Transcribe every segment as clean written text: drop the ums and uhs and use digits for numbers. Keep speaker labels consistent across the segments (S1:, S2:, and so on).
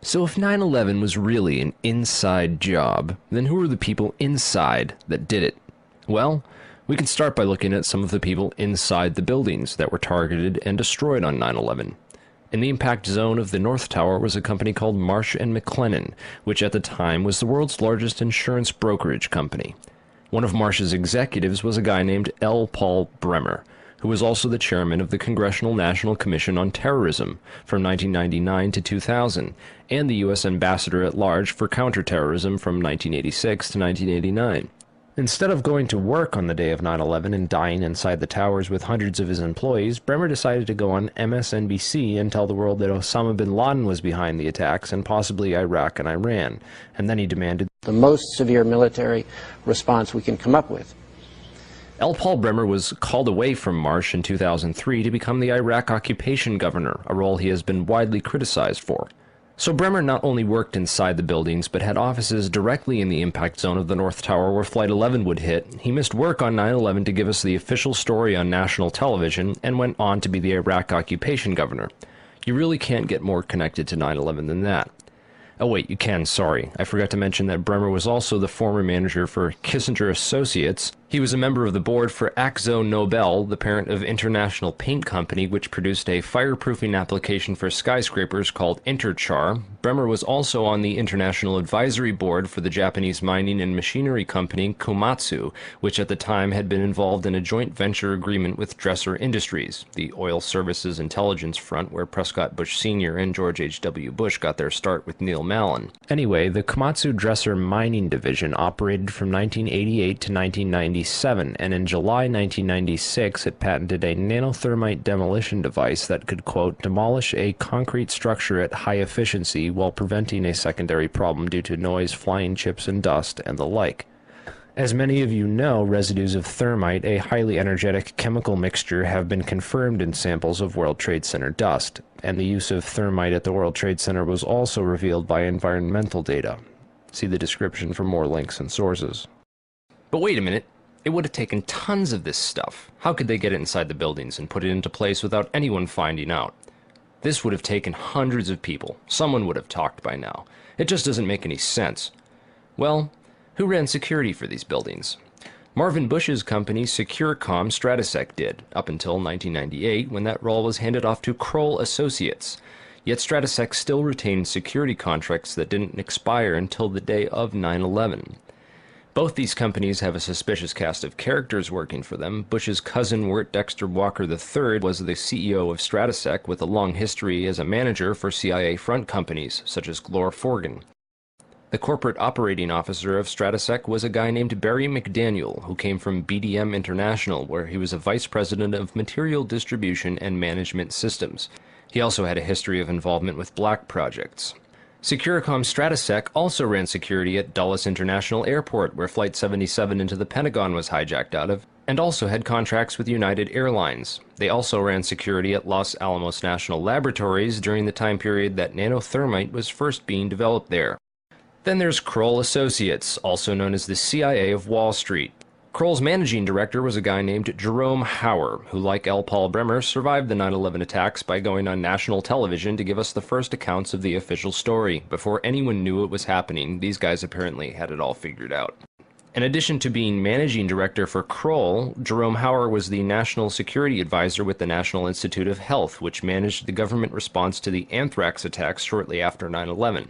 S1: So if 9/11 was really an inside job, then who were the people inside that did it? Well, we can start by looking at some of the people inside the buildings that were targeted and destroyed on 9/11. In the impact zone of the North Tower was a company called Marsh & McLennan, which at the time was the world's largest insurance brokerage company. One of Marsh's executives was a guy named L. Paul Bremer, who was also the chairman of the Congressional National Commission on Terrorism from 1999 to 2000, and the U.S. ambassador at large for counterterrorism from 1986 to 1989. Instead of going to work on the day of 9/11 and dying inside the towers with hundreds of his employees, Bremer decided to go on MSNBC and tell the world that Osama bin Laden was behind the attacks and possibly Iraq and Iran, and then he demanded
S2: the most severe military response we can come up with.
S1: L. Paul Bremer was called away from Marsh in 2003 to become the Iraq occupation governor, a role he has been widely criticized for. So Bremer not only worked inside the buildings, but had offices directly in the impact zone of the North Tower where Flight 11 would hit. He missed work on 9/11 to give us the official story on national television, and went on to be the Iraq occupation governor. You really can't get more connected to 9/11 than that. Oh wait, you can, sorry. I forgot to mention that Bremer was also the former manager for Kissinger Associates. He was a member of the board for Akzo Nobel, the parent of International Paint Company, which produced a fireproofing application for skyscrapers called Interchar. Bremer was also on the International Advisory Board for the Japanese mining and machinery company Komatsu, which at the time had been involved in a joint venture agreement with Dresser Industries, the oil services intelligence front where Prescott Bush Sr. and George H.W. Bush got their start with Neil Mallon. Anyway, the Komatsu Dresser Mining Division operated from 1988 to 1997, and in July 1996 it patented a nanothermite demolition device that could, quote, demolish a concrete structure at high efficiency while preventing a secondary problem due to noise, flying chips and dust, and the like. As many of you know, residues of thermite, a highly energetic chemical mixture, have been confirmed in samples of World Trade Center dust, and the use of thermite at the World Trade Center was also revealed by environmental data. See the description for more links and sources. But wait a minute. It would have taken tons of this stuff. How could they get it inside the buildings and put it into place without anyone finding out? This would have taken hundreds of people. Someone would have talked by now. It just doesn't make any sense. Well, who ran security for these buildings? Marvin Bush's company Securacom Stratesec did, up until 1998 when that role was handed off to Kroll Associates. Yet Stratesec still retained security contracts that didn't expire until the day of 9/11. Both these companies have a suspicious cast of characters working for them. Bush's cousin Wirt Dexter Walker III was the CEO of Stratesec with a long history as a manager for CIA front companies, such as Glor Forgan. The corporate operating officer of Stratesec was a guy named Barry McDaniel, who came from BDM International, where he was a vice president of material distribution and management systems. He also had a history of involvement with black projects. Securacom Stratesec also ran security at Dulles International Airport, where Flight 77 into the Pentagon was hijacked out of, and also had contracts with United Airlines. They also ran security at Los Alamos National Laboratories during the time period that nanothermite was first being developed there. Then there's Kroll Associates, also known as the CIA of Wall Street. Kroll's managing director was a guy named Jerome Hauer, who, like L. Paul Bremer, survived the 9/11 attacks by going on national television to give us the first accounts of the official story. Before anyone knew it was happening, these guys apparently had it all figured out. In addition to being managing director for Kroll, Jerome Hauer was the national security advisor with the National Institute of Health, which managed the government response to the anthrax attacks shortly after 9/11.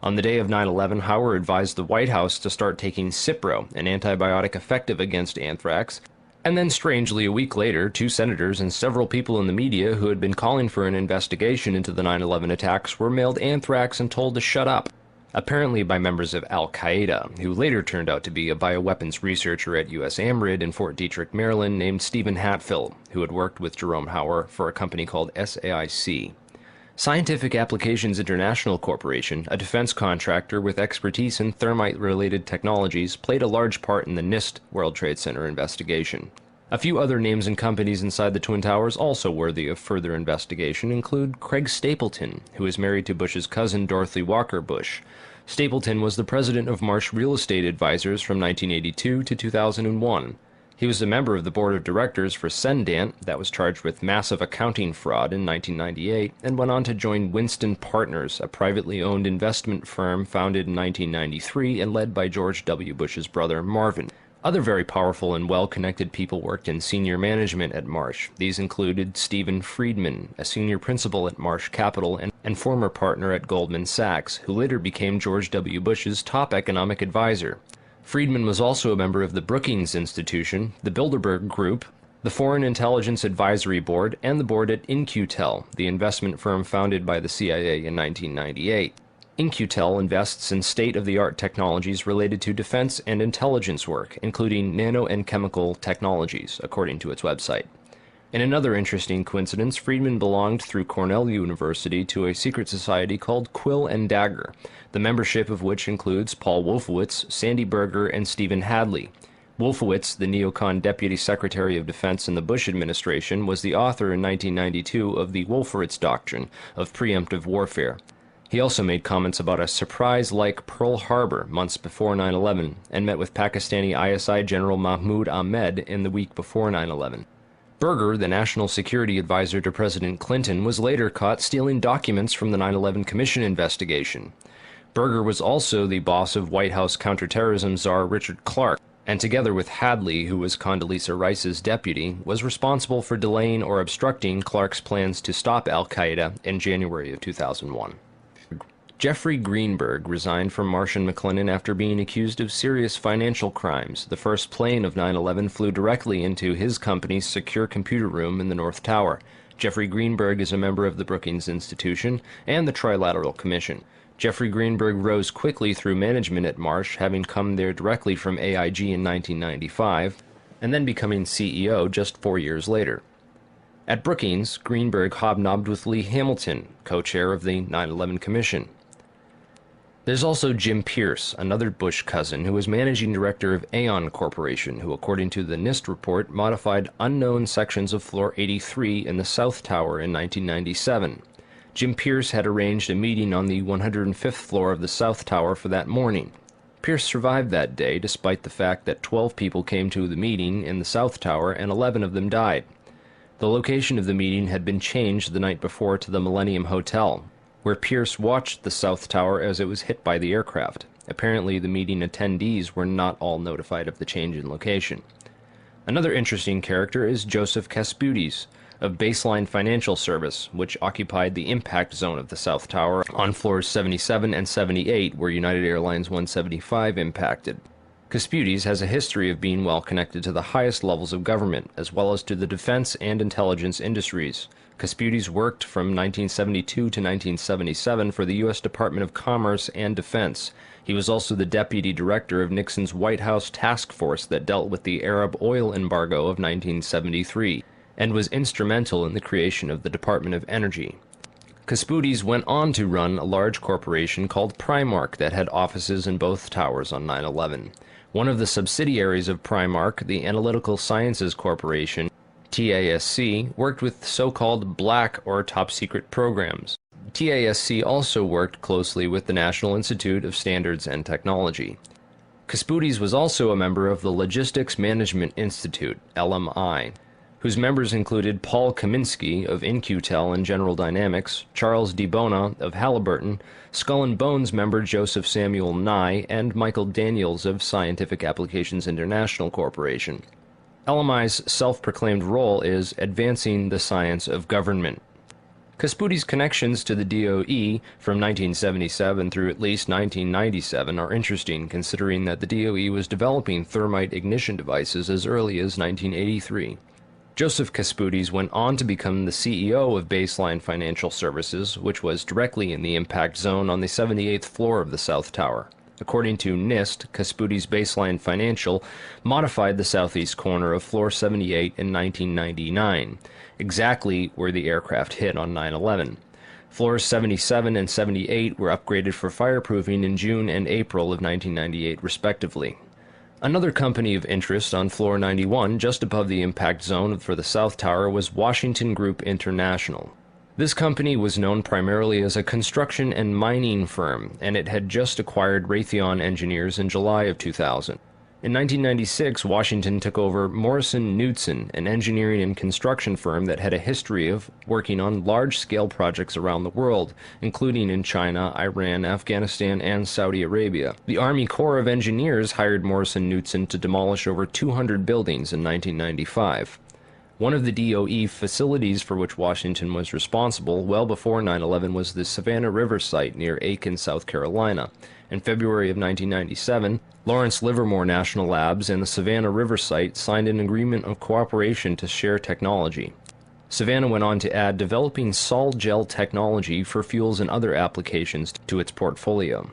S1: On the day of 9/11, Hauer advised the White House to start taking Cipro, an antibiotic effective against anthrax, and then strangely a week later, 2 senators and several people in the media who had been calling for an investigation into the 9/11 attacks were mailed anthrax and told to shut up, apparently by members of Al-Qaeda, who later turned out to be a bioweapons researcher at US AMRID in Fort Detrick, Maryland, named Stephen Hatfill, who had worked with Jerome Hauer for a company called SAIC. Scientific Applications International Corporation, a defense contractor with expertise in thermite-related technologies, played a large part in the NIST World Trade Center investigation. A few other names and companies inside the Twin Towers also worthy of further investigation include Craig Stapleton, who is married to Bush's cousin Dorothy Walker Bush. Stapleton was the president of Marsh Real Estate Advisors from 1982 to 2001. He was a member of the board of directors for Cendant, that was charged with massive accounting fraud in 1998, and went on to join Winston Partners, a privately owned investment firm founded in 1993 and led by George W. Bush's brother Marvin. Other very powerful and well-connected people worked in senior management at Marsh. These included Stephen Friedman, a senior principal at Marsh Capital and former partner at Goldman Sachs, who later became George W. Bush's top economic advisor. Friedman was also a member of the Brookings Institution, the Bilderberg Group, the Foreign Intelligence Advisory Board, and the board at In-Q-Tel, the investment firm founded by the CIA in 1998. In-Q-Tel invests in state-of-the-art technologies related to defense and intelligence work, including nano and chemical technologies, according to its website. In another interesting coincidence, Friedman belonged through Cornell University to a secret society called Quill and Dagger, the membership of which includes Paul Wolfowitz, Sandy Berger, and Stephen Hadley. Wolfowitz, the neocon Deputy Secretary of Defense in the Bush administration, was the author in 1992 of the Wolfowitz Doctrine of preemptive warfare. He also made comments about a surprise-like Pearl Harbor months before 9/11 and met with Pakistani ISI General Mahmoud Ahmed in the week before 9/11. Berger, the national security advisor to President Clinton, was later caught stealing documents from the 9/11 Commission investigation. Berger was also the boss of White House counterterrorism czar Richard Clarke, and together with Hadley, who was Condoleezza Rice's deputy, was responsible for delaying or obstructing Clarke's plans to stop al-Qaeda in January of 2001. Jeffrey Greenberg resigned from Marsh & McLennan after being accused of serious financial crimes. The first plane of 9/11 flew directly into his company's secure computer room in the North Tower. Jeffrey Greenberg is a member of the Brookings Institution and the Trilateral Commission. Jeffrey Greenberg rose quickly through management at Marsh, having come there directly from AIG in 1995, and then becoming CEO just 4 years later. At Brookings, Greenberg hobnobbed with Lee Hamilton, co-chair of the 9/11 Commission. There's also Jim Pierce, another Bush cousin, who was managing director of Aon Corporation, who, according to the NIST report, modified unknown sections of Floor 83 in the South Tower in 1997. Jim Pierce had arranged a meeting on the 105th floor of the South Tower for that morning. Pierce survived that day, despite the fact that 12 people came to the meeting in the South Tower and 11 of them died. The location of the meeting had been changed the night before to the Millennium Hotel, where Pierce watched the South Tower as it was hit by the aircraft. Apparently, the meeting attendees were not all notified of the change in location. Another interesting character is Joseph Kasputis, of Baseline Financial Service, which occupied the impact zone of the South Tower on floors 77 and 78, where United Airlines 175 impacted. Kasputis has a history of being well connected to the highest levels of government, as well as to the defense and intelligence industries. Kasputis worked from 1972 to 1977 for the U.S. Department of Commerce and Defense. He was also the deputy director of Nixon's White House task force that dealt with the Arab oil embargo of 1973, and was instrumental in the creation of the Department of Energy. Kasputis went on to run a large corporation called Primark that had offices in both towers on 9/11. One of the subsidiaries of Primark, the Analytical Sciences Corporation, TASC, worked with so-called black or top-secret programs. TASC also worked closely with the National Institute of Standards and Technology. Kasputis was also a member of the Logistics Management Institute, LMI, whose members included Paul Kaminsky of In-Q-Tel and General Dynamics, Charles DiBona of Halliburton, Skull and Bones member Joseph Samuel Nye, and Michael Daniels of Scientific Applications International Corporation. LMI's self-proclaimed role is advancing the science of government. Kasputis' connections to the DOE from 1977 through at least 1997 are interesting, considering that the DOE was developing thermite ignition devices as early as 1983. Joseph Kasputis went on to become the CEO of Baseline Financial Services, which was directly in the impact zone on the 78th floor of the South Tower. According to NIST, Kasputis' Baseline Financial modified the southeast corner of Floor 78 in 1999, exactly where the aircraft hit on 9/11. Floors 77 and 78 were upgraded for fireproofing in June and April of 1998, respectively. Another company of interest on Floor 91, just above the impact zone for the South Tower, was Washington Group International. This company was known primarily as a construction and mining firm, and it had just acquired Raytheon Engineers in July of 2000. In 1996, Washington took over Morrison Knudsen, an engineering and construction firm that had a history of working on large-scale projects around the world, including in China, Iran, Afghanistan, and Saudi Arabia. The Army Corps of Engineers hired Morrison Knudsen to demolish over 200 buildings in 1995. One of the DOE facilities for which Washington was responsible well before 9/11 was the Savannah River site near Aiken, South Carolina. In February of 1997, Lawrence Livermore National Labs and the Savannah River site signed an agreement of cooperation to share technology. Savannah went on to add developing sol gel technology for fuels and other applications to its portfolio.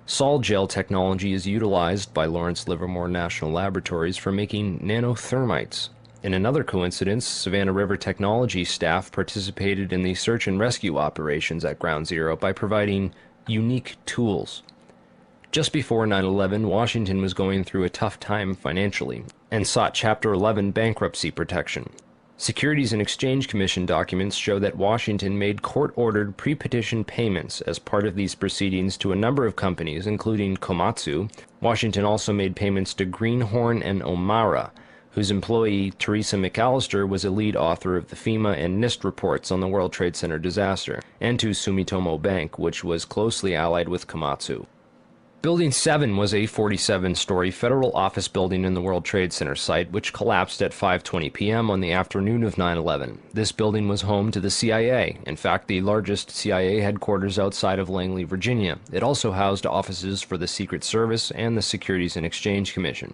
S1: Sol gel technology is utilized by Lawrence Livermore National Laboratories for making nanothermites. In another coincidence, Savannah River Technology staff participated in the search and rescue operations at Ground Zero by providing unique tools. Just before 9/11, Washington was going through a tough time financially and sought Chapter 11 bankruptcy protection. Securities and Exchange Commission documents show that Washington made court-ordered pre-petition payments as part of these proceedings to a number of companies, including Komatsu. Washington also made payments to Greenhorn and Omara, whose employee, Teresa McAllister, was a lead author of the FEMA and NIST reports on the World Trade Center disaster, and to Sumitomo Bank, which was closely allied with Komatsu. Building 7 was a 47-story federal office building in the World Trade Center site, which collapsed at 5:20 p.m. on the afternoon of 9/11. This building was home to the CIA, in fact, the largest CIA headquarters outside of Langley, Virginia. It also housed offices for the Secret Service and the Securities and Exchange Commission.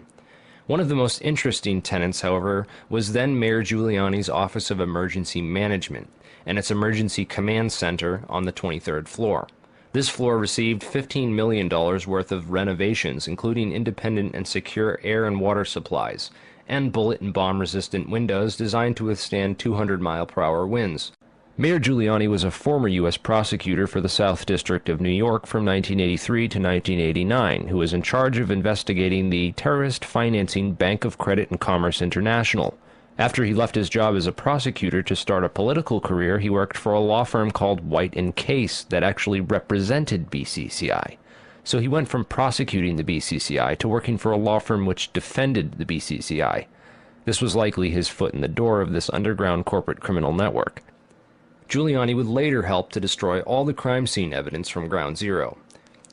S1: One of the most interesting tenants, however, was then Mayor Giuliani's Office of Emergency Management and its Emergency Command Center on the 23rd floor. This floor received $15 million worth of renovations, including independent and secure air and water supplies, and bullet and bomb-resistant windows designed to withstand 200-mile-per-hour winds. Mayor Giuliani was a former U.S. prosecutor for the South District of New York from 1983 to 1989, who was in charge of investigating the terrorist financing Bank of Credit and Commerce International. After he left his job as a prosecutor to start a political career, he worked for a law firm called White & Case that actually represented BCCI. So he went from prosecuting the BCCI to working for a law firm which defended the BCCI. This was likely his foot in the door of this underground corporate criminal network. Giuliani would later help to destroy all the crime scene evidence from Ground Zero.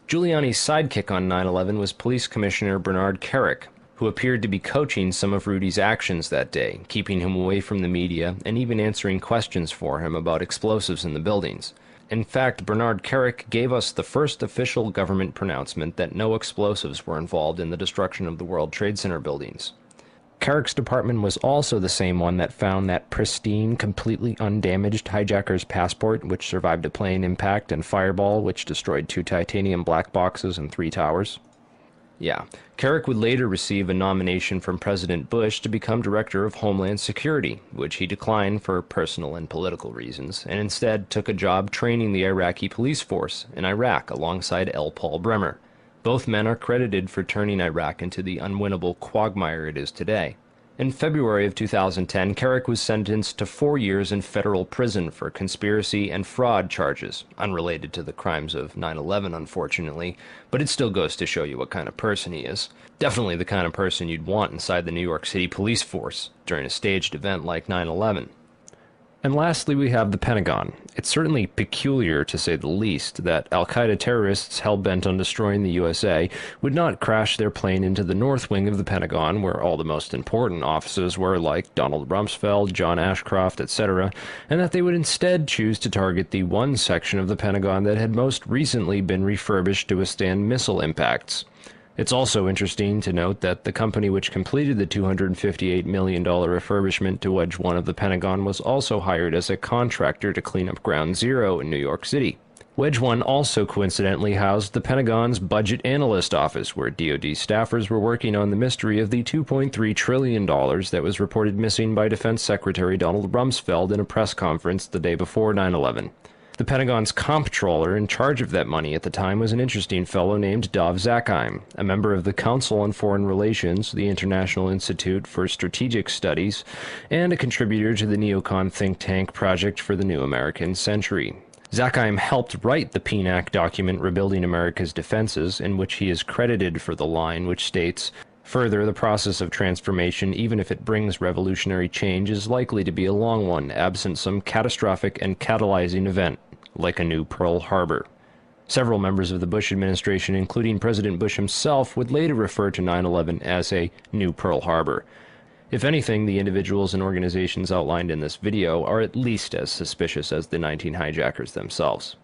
S1: Giuliani's sidekick on 9/11 was Police Commissioner Bernard Kerik, who appeared to be coaching some of Rudy's actions that day, keeping him away from the media and even answering questions for him about explosives in the buildings. In fact, Bernard Kerik gave us the first official government pronouncement that no explosives were involved in the destruction of the World Trade Center buildings. Kerik's department was also the same one that found that pristine, completely undamaged hijacker's passport, which survived a plane impact, and Fireball, which destroyed 2 titanium black boxes and 3 towers. Yeah, Kerik would later receive a nomination from President Bush to become Director of Homeland Security, which he declined for personal and political reasons, and instead took a job training the Iraqi police force in Iraq alongside L. Paul Bremer. Both men are credited for turning Iraq into the unwinnable quagmire it is today. In February of 2010, Kerik was sentenced to 4 years in federal prison for conspiracy and fraud charges, unrelated to the crimes of 9/11, unfortunately, but it still goes to show you what kind of person he is. Definitely the kind of person you'd want inside the New York City police force during a staged event like 9/11. And lastly, we have the Pentagon. It's certainly peculiar, to say the least, that al-Qaeda terrorists hell-bent on destroying the USA would not crash their plane into the north wing of the Pentagon, where all the most important offices were, like Donald Rumsfeld, John Ashcroft, etc., and that they would instead choose to target the one section of the Pentagon that had most recently been refurbished to withstand missile impacts. It's also interesting to note that the company which completed the $258 million refurbishment to Wedge 1 of the Pentagon was also hired as a contractor to clean up Ground Zero in New York City. Wedge 1 also coincidentally housed the Pentagon's Budget Analyst Office, where DoD staffers were working on the mystery of the $2.3 trillion that was reported missing by Defense Secretary Donald Rumsfeld in a press conference the day before 9/11. The Pentagon's comptroller in charge of that money at the time was an interesting fellow named Dov Zakheim, a member of the Council on Foreign Relations, the International Institute for Strategic Studies, and a contributor to the neocon think tank Project for the New American Century. Zakheim helped write the PNAC document Rebuilding America's Defenses, in which he is credited for the line which states, Further, the process of transformation, even if it brings revolutionary change, is likely to be a long one, absent some catastrophic and catalyzing event, like a new Pearl Harbor. Several members of the Bush administration, including President Bush himself, would later refer to 9/11 as a new Pearl Harbor. If anything, the individuals and organizations outlined in this video are at least as suspicious as the 19 hijackers themselves.